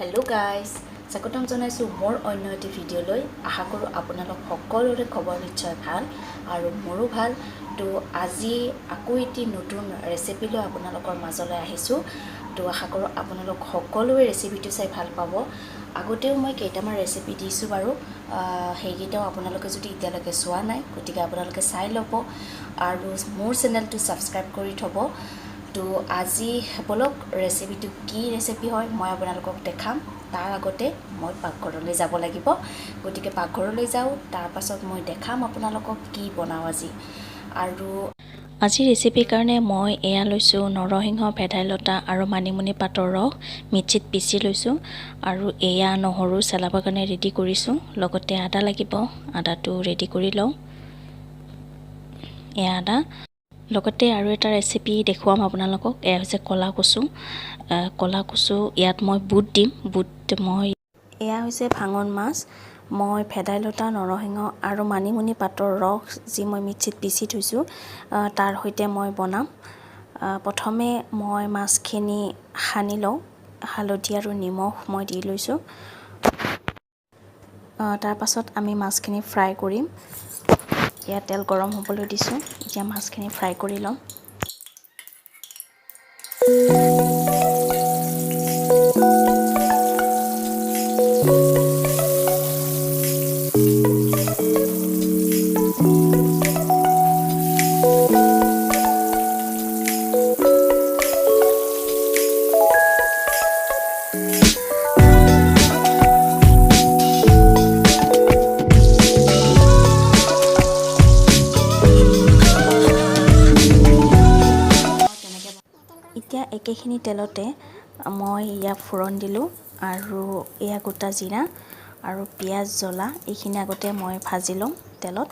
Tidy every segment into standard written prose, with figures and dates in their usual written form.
Hello guys, স্বাগতম জনাইছো মোৰ অন্য এটি ভিডিঅ'লৈ। আশা কৰোঁ আপোনালোক সকলোৰে খবৰ নিশ্চয় ভাল আৰু মোৰো ভাল। তো আজি আকৌ এটি নতুন ৰেচিপি লৈ আপোনালোকৰ মাজলৈ আহিছোঁ। তো আশা কৰোঁ আপোনালোক সকলোৱে ৰেচিপিটো চাই ভাল পাব। আগতেও মই কেইটামান ৰেচিপি দিছোঁ বাৰু, সেইকেইটাও আপোনালোকে যদি এতিয়ালৈকে চোৱা নাই গতিকে আপোনালোকে চাই ল'ব আৰু মোৰ চেনেলটো ছাবস্ক্ৰাইব কৰি থ'ব। তো আজি বলক ৰেচিপিটো কি ৰেচিপি হয় মই আপোনালোকক দেখাম। তাৰ আগতে মই পাকঘৰলৈ যাব লাগিব, গতিকে পাকঘৰলৈ যাওঁ, তাৰ পাছত মই দেখাম আপোনালোকক কি বনাওঁ আজি। আৰু আজি ৰেচিপিৰ কাৰণে মই এয়া লৈছোঁ নৰসিংহ, ভেদাইলতা আৰু মানিমুনি পাতৰ ৰস মিক্সিত পিচি লৈছোঁ আৰু এয়া নহৰু চেলাবৰ কাৰণে ৰেডি কৰিছোঁ। লগতে আদা লাগিব, আদাটো ৰেডি কৰি লওঁ। এয়া আদা। লগতে আৰু এটা ৰেচিপি দেখুৱাম আপোনালোকক। এয়া হৈছে ক'লা কচু। ক'লা কচু ইয়াত মই বুট দিম। এয়া হৈছে ভাঙন মাছ। মই ভেদাইলতা, নৰসিংহ আৰু মানিমুনি পাতৰ ৰস যি মই মিক্সিত পিচি থৈছোঁ তাৰ সৈতে মই বনাম। প্ৰথমে মই মাছখিনি সানি লওঁ। হালধি আৰু নিমখ মই দি লৈছোঁ। তাৰ পাছত আমি মাছখিনি ফ্ৰাই কৰিম। ইয়াত তেল গৰম হ'বলৈ দিছোঁ। এতিয়া মাছখিনি ফ্ৰাই কৰি লওঁ। এতিয়া একেখিনি তেলতে মই ইয়াক ফোৰণ দিলোঁ আৰু এয়া গোটা জিৰা আৰু পিঁয়াজ, জ্বলা এইখিনি আগতে মই ভাজি লওঁ তেলত।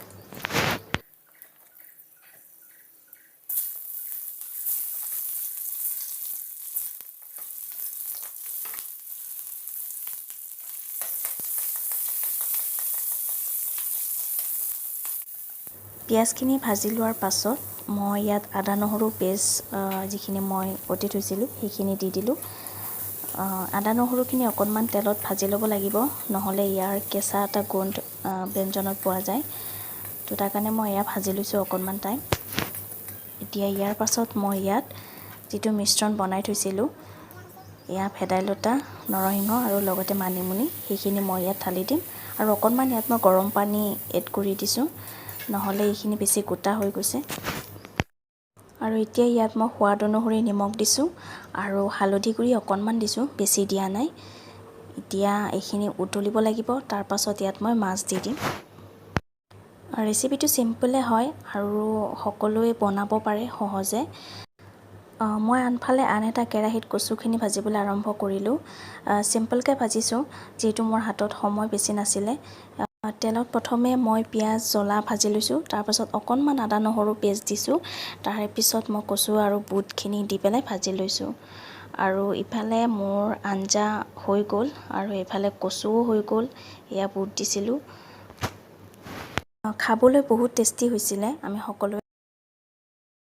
পিঁয়াজখিনি ভাজি লোৱাৰ পাছত মই ইয়াত আদা নহৰু পেষ্ট যিখিনি মই বটি থৈছিলোঁ সেইখিনি দি দিলোঁ। আদা নহৰুখিনি অকণমান তেলত ভাজি ল'ব লাগিব, নহ'লে ইয়াৰ কেঁচা এটা গোন্ধ ব্যঞ্জনত পোৱা যায়। তো তাৰ কাৰণে মই এয়া ভাজি লৈছোঁ অকণমান টাইম। এতিয়া ইয়াৰ পাছত মই ইয়াত যিটো মিশ্ৰণ বনাই থৈছিলোঁ, এয়া ভেদাইলতা, নৰসিংহ আৰু লগতে মানিমুনি সেইখিনি মই ইয়াত ঢালি দিম আৰু অকণমান ইয়াত মই গৰম পানী এড কৰি দিছোঁ, নহ'লে এইখিনি বেছি গোটা হৈ গৈছে। আৰু এতিয়া ইয়াত মই সোৱাদ অনুসৰি নিমখ দিছোঁ আৰু হালধি গুড়ি অকণমান দিছোঁ, বেছি দিয়া নাই। এতিয়া এইখিনি উতলিব লাগিব। তাৰ পাছত ইয়াত মই মাছ দি দিম। ৰেচিপিটো চিম্পলে হয় আৰু সকলোৱে বনাব পাৰে সহজে। মই আনফালে আন এটা কেৰাহীত কচুখিনি ভাজিবলৈ আৰম্ভ কৰিলোঁ। চিম্পলকৈ ভাজিছোঁ যিহেতু মোৰ হাতত সময় বেছি নাছিলে। তেলত প্ৰথমে মই পিঁয়াজ, জ্বলা ভাজি লৈছোঁ। তাৰপাছত অকণমান আদা নহৰু পেষ্ট দিছোঁ। তাৰে পিছত মই কচু আৰু বুটখিনি দি পেলাই ভাজি লৈছোঁ। আৰু ইফালে মোৰ আঞ্জা হৈ গ'ল আৰু এইফালে কচুও হৈ গ'ল। এয়া বুট দিছিলোঁ। খাবলৈ বহুত টেষ্টি হৈছিলে। আমি সকলোৱে